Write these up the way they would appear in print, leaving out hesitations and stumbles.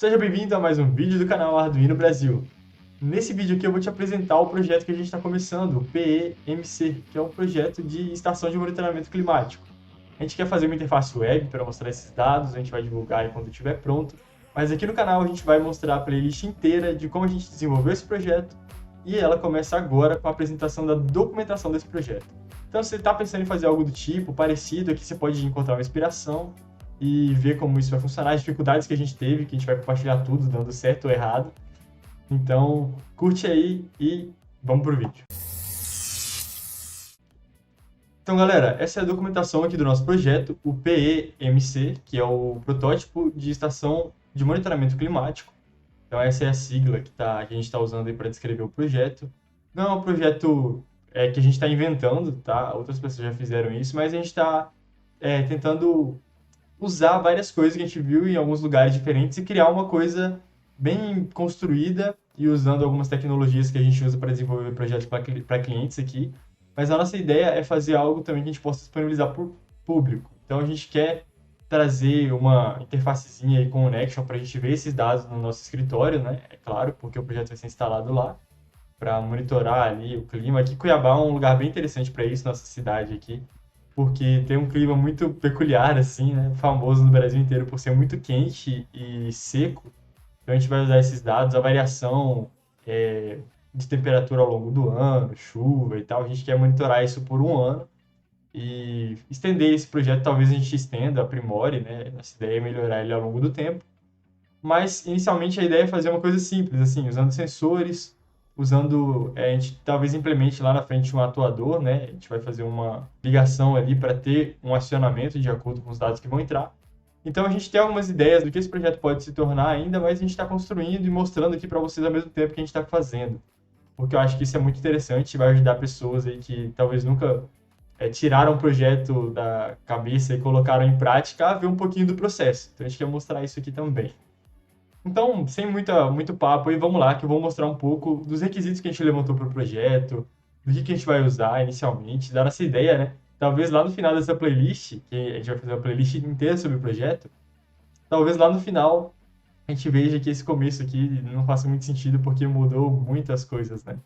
Seja bem-vindo a mais um vídeo do canal Arduino Brasil. Nesse vídeo aqui eu vou te apresentar o projeto que a gente está começando, o PEMC, que é um projeto de estação de monitoramento climático. A gente quer fazer uma interface web para mostrar esses dados, a gente vai divulgar aí quando estiver pronto, mas aqui no canal a gente vai mostrar a playlist inteira de como a gente desenvolveu esse projeto e ela começa agora com a apresentação da documentação desse projeto. Então, se você está pensando em fazer algo do tipo, parecido, aqui você pode encontrar uma inspiração e ver como isso vai funcionar, as dificuldades que a gente teve, que a gente vai compartilhar tudo, dando certo ou errado. Então, curte aí e vamos pro vídeo. Então, galera, essa é a documentação aqui do nosso projeto, o PEMC, que é o protótipo de estação de monitoramento climático. Então, essa é a sigla que a gente está usando aí para descrever o projeto. Não é um projeto que a gente está inventando, tá? Outras pessoas já fizeram isso, mas a gente está tentando usar várias coisas que a gente viu em alguns lugares diferentes e criar uma coisa bem construída e usando algumas tecnologias que a gente usa para desenvolver projetos para clientes aqui. Mas a nossa ideia é fazer algo também que a gente possa disponibilizar para o público. Então a gente quer trazer uma interfacezinha aí com o Connection para a gente ver esses dados no nosso escritório, né? É claro, porque o projeto vai ser instalado lá para monitorar ali o clima. Aqui Cuiabá é um lugar bem interessante para isso, nossa cidade aqui, porque tem um clima muito peculiar, assim, né? Famoso no Brasil inteiro por ser muito quente e seco. Então a gente vai usar esses dados, a variação de temperatura ao longo do ano, chuva e tal. A gente quer monitorar isso por um ano e estender esse projeto. Talvez a gente estenda, aprimore, né? Nossa ideia é melhorar ele ao longo do tempo. Mas, inicialmente, a ideia é fazer uma coisa simples, assim, usando sensores, a gente talvez implemente lá na frente um atuador, né? A gente vai fazer uma ligação ali para ter um acionamento de acordo com os dados que vão entrar. Então, a gente tem algumas ideias do que esse projeto pode se tornar ainda, mas a gente está construindo e mostrando aqui para vocês ao mesmo tempo que a gente está fazendo. Porque eu acho que isso é muito interessante e vai ajudar pessoas aí que talvez nunca tiraram o projeto da cabeça e colocaram em prática a ver um pouquinho do processo. Então, a gente quer mostrar isso aqui também. Então, sem muito papo aí, vamos lá, que eu vou mostrar um pouco dos requisitos que a gente levantou para o projeto, do que a gente vai usar inicialmente, dar essa ideia, né? Talvez lá no final dessa playlist, que a gente vai fazer uma playlist inteira sobre o projeto, talvez lá no final a gente veja que esse começo aqui não faça muito sentido porque mudou muitas coisas, né?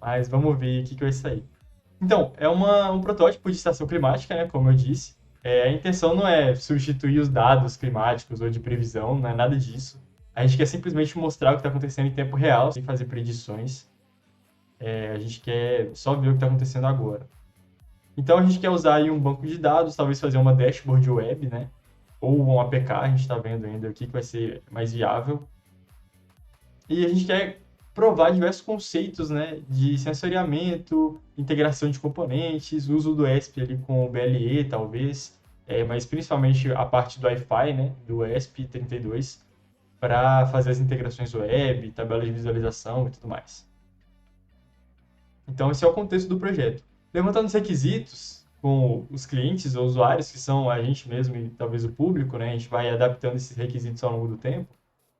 Mas vamos ver o que vai sair. Então, é um protótipo de estação climática, né? Como eu disse. A intenção não é substituir os dados climáticos ou de previsão, não é nada disso. A gente quer simplesmente mostrar o que está acontecendo em tempo real, sem fazer predições. A gente quer só ver o que está acontecendo agora. Então, a gente quer usar aí um banco de dados, talvez fazer uma dashboard web, né? Ou um APK, a gente está vendo ainda o que vai ser mais viável. E a gente quer provar diversos conceitos, né? De sensoriamento, integração de componentes, uso do ESP ali com o BLE, talvez. Mas principalmente a parte do Wi-Fi, né? Do ESP32. Para fazer as integrações web, tabela de visualização e tudo mais. Então, esse é o contexto do projeto. Levantando os requisitos com os clientes ou usuários, que são a gente mesmo e talvez o público, né? A gente vai adaptando esses requisitos ao longo do tempo.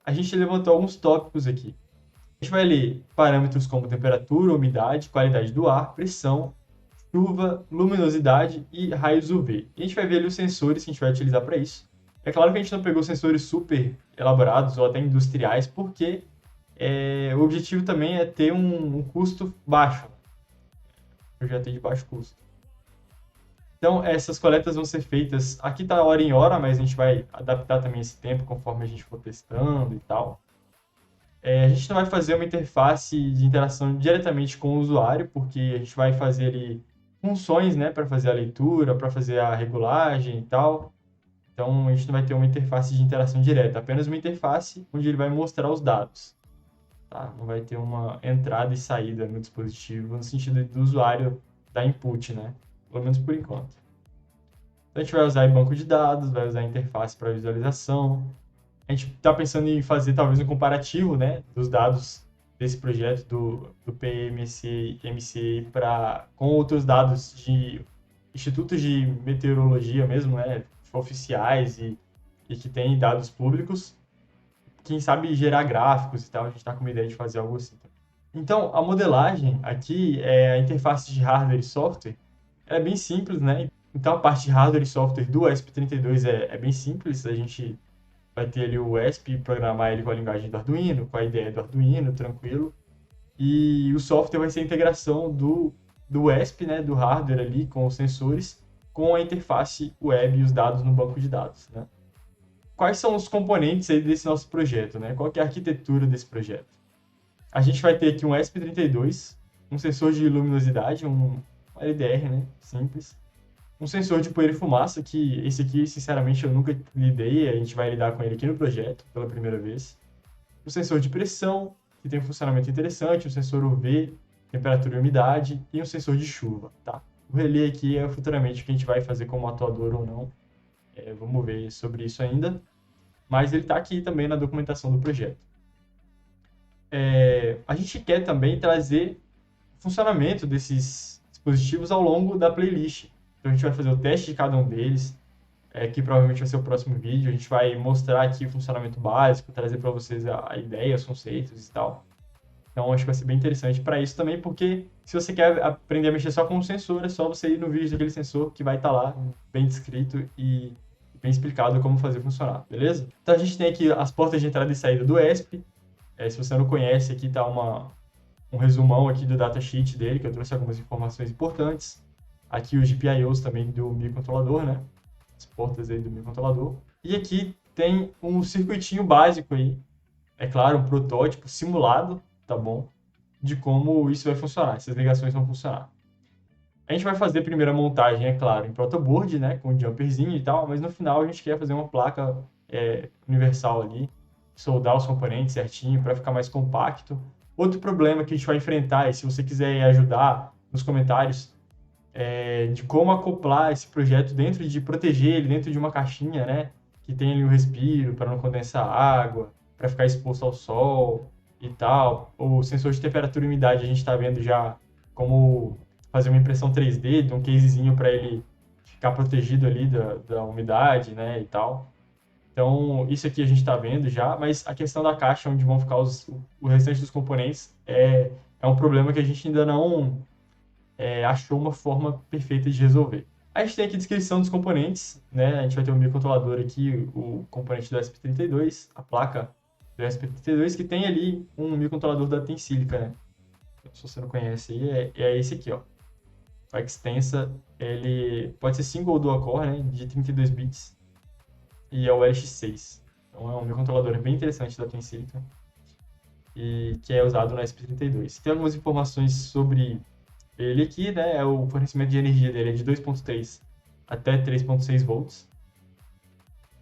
A gente levantou alguns tópicos aqui. A gente vai ler parâmetros como temperatura, umidade, qualidade do ar, pressão, chuva, luminosidade e raios UV. E a gente vai ver ali os sensores que a gente vai utilizar para isso. É claro que a gente não pegou sensores super elaborados ou até industriais, porque o objetivo também é ter um custo baixo. Projeto de baixo custo. Então, essas coletas vão ser feitas, aqui está hora em hora, mas a gente vai adaptar também esse tempo conforme a gente for testando e tal. A gente não vai fazer uma interface de interação diretamente com o usuário, porque a gente vai fazer ali funções, né, para fazer a leitura, para fazer a regulagem e tal. Então, a gente não vai ter uma interface de interação direta, apenas uma interface onde ele vai mostrar os dados. Tá? Não vai ter uma entrada e saída no dispositivo, no sentido do usuário dar input, né? Pelo menos por enquanto. Então, a gente vai usar banco de dados, vai usar interface para visualização. A gente está pensando em fazer talvez um comparativo, né, dos dados desse projeto do PMC com outros dados de institutos de meteorologia mesmo, né, oficiais e que têm dados públicos, quem sabe gerar gráficos e tal, a gente está com uma ideia de fazer algo assim. Então, a modelagem aqui, a interface de hardware e software, é bem simples, né? Então, a parte de hardware e software do ESP32 é bem simples, a gente vai ter ali o ESP, programar ele com a linguagem do Arduino, com a ideia do Arduino, tranquilo. E o software vai ser a integração do ESP, né, do hardware ali com os sensores, com a interface web e os dados no banco de dados, né? Quais são os componentes aí desse nosso projeto, né? Qual que é a arquitetura desse projeto? A gente vai ter aqui um ESP32, um sensor de luminosidade, um LDR, né, simples, um sensor de poeira e fumaça, que esse aqui, sinceramente, eu nunca lidei, a gente vai lidar com ele aqui no projeto, pela primeira vez. O sensor de pressão, que tem um funcionamento interessante, o sensor UV, temperatura e umidade, e um sensor de chuva, tá? O relé aqui é futuramente o que a gente vai fazer como atuador ou não, vamos ver sobre isso ainda, mas ele está aqui também na documentação do projeto. A gente quer também trazer o funcionamento desses dispositivos ao longo da playlist. Então a gente vai fazer o teste de cada um deles, que provavelmente vai ser o próximo vídeo. A gente vai mostrar aqui o funcionamento básico, trazer para vocês a ideia, os conceitos e tal. Então acho que vai ser bem interessante para isso também, porque se você quer aprender a mexer só com o sensor, é só você ir no vídeo daquele sensor que vai estar lá, bem descrito e bem explicado como fazer funcionar, beleza? Então a gente tem aqui as portas de entrada e saída do ESP. Se você não conhece, aqui está um resumão aqui do datasheet dele, que eu trouxe algumas informações importantes. Aqui os GPIOs também do microcontrolador, né? As portas aí do microcontrolador. E aqui tem um circuitinho básico aí, é claro, um protótipo simulado, tá bom? De como isso vai funcionar, essas ligações vão funcionar. A gente vai fazer a primeira montagem, é claro, em protoboard, né? Com um jumperzinho e tal, mas no final a gente quer fazer uma placa universal ali, soldar os componentes certinho para ficar mais compacto. Outro problema que a gente vai enfrentar, e se você quiser ajudar nos comentários, de como acoplar esse projeto dentro de proteger ele dentro de uma caixinha, né? Que tem ali o respiro para não condensar água, para ficar exposto ao sol e tal. O sensor de temperatura e umidade a gente está vendo já como fazer uma impressão 3D, de um casezinho para ele ficar protegido ali da umidade, né? E tal. Então, isso aqui a gente está vendo já, mas a questão da caixa, onde vão ficar o restante dos componentes, é um problema que a gente ainda não achou uma forma perfeita de resolver. A gente tem aqui a descrição dos componentes, né? A gente vai ter um microcontrolador aqui, o componente do ESP32, a placa do ESP32, que tem ali um microcontrolador da Tensilica, né? Se você não conhece aí, é esse aqui, ó. O Extensa, ele pode ser single ou dual core, né? De 32 bits. E é o LX6. Então é um microcontrolador bem interessante da Tensilica e que é usado no ESP32. Tem algumas informações sobre ele aqui, né? O fornecimento de energia dele é de 2.3 até 3.6 volts.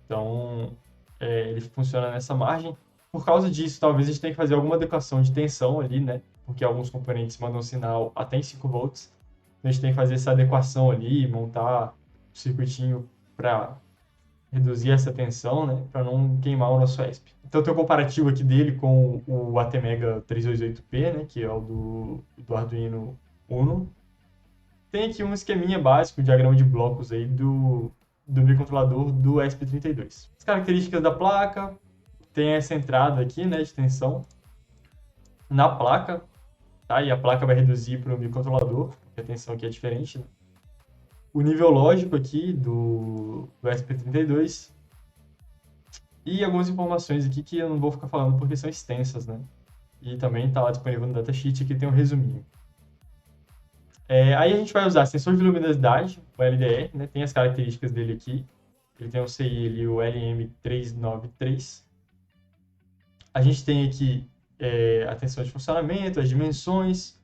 Então ele funciona nessa margem. Por causa disso, talvez a gente tenha que fazer alguma adequação de tensão ali, né? Porque alguns componentes mandam sinal até em 5 volts. Então a gente tem que fazer essa adequação ali, montar o circuitinho para reduzir essa tensão, né, para não queimar o nosso ESP. Então tem um comparativo aqui dele com o ATmega 328P, né, que é o do Arduino Uno. Tem aqui um esqueminha básico, um diagrama de blocos aí do microcontrolador do ESP32. As características da placa, tem essa entrada aqui, né, de tensão na placa, tá? E a placa vai reduzir para o microcontrolador, porque a tensão aqui é diferente, né? O nível lógico aqui do ESP32 e algumas informações aqui que eu não vou ficar falando porque são extensas, né? E também está lá disponível no datasheet, aqui tem um resuminho. Aí a gente vai usar sensor de luminosidade, o LDR, né? Tem as características dele aqui. Ele tem o CI ali, o LM393. A gente tem aqui a tensão de funcionamento, as dimensões.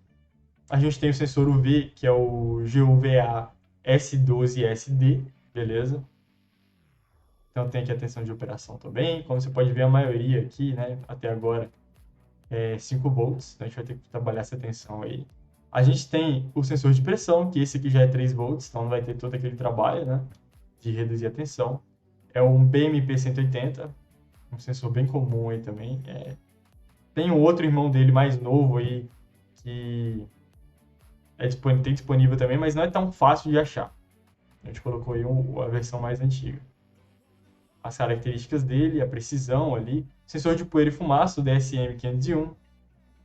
A gente tem o sensor UV, que é o GUVA S12SD, beleza? Então tem aqui a tensão de operação também. Como você pode ver, a maioria aqui, né, até agora, é 5 volts. Então a gente vai ter que trabalhar essa tensão aí. A gente tem o sensor de pressão, que esse aqui já é 3 volts, então não vai ter todo aquele trabalho, né, de reduzir a tensão. É um BMP180, um sensor bem comum aí também. Tem um outro irmão dele mais novo aí, que tem disponível também, mas não é tão fácil de achar. A gente colocou aí a versão mais antiga. As características dele, a precisão ali, sensor de poeira e fumaça, o DSM-501.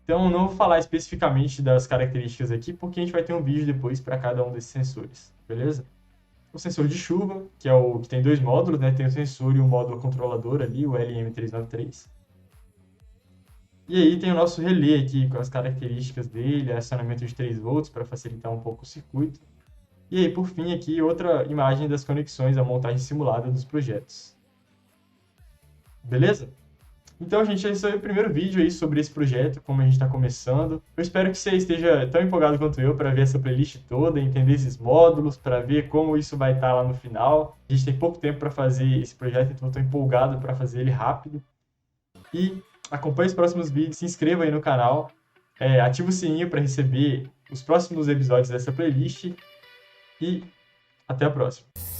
Então, não vou falar especificamente das características aqui, porque a gente vai ter um vídeo depois para cada um desses sensores, beleza? o sensor de chuva, que é o que tem dois módulos, né? Tem o sensor e o módulo controlador ali, o LM393. E aí tem o nosso relé aqui, com as características dele, acionamento de 3 volts para facilitar um pouco o circuito. E aí, por fim, aqui outra imagem das conexões, a montagem simulada dos projetos. Beleza? Então, gente, esse é o primeiro vídeo aí sobre esse projeto, como a gente está começando. Eu espero que você esteja tão empolgado quanto eu para ver essa playlist toda, entender esses módulos, para ver como isso vai estar lá no final. A gente tem pouco tempo para fazer esse projeto, então estou empolgado para fazer ele rápido. E acompanhe os próximos vídeos, se inscreva aí no canal, ative o sininho para receber os próximos episódios dessa playlist e até a próxima.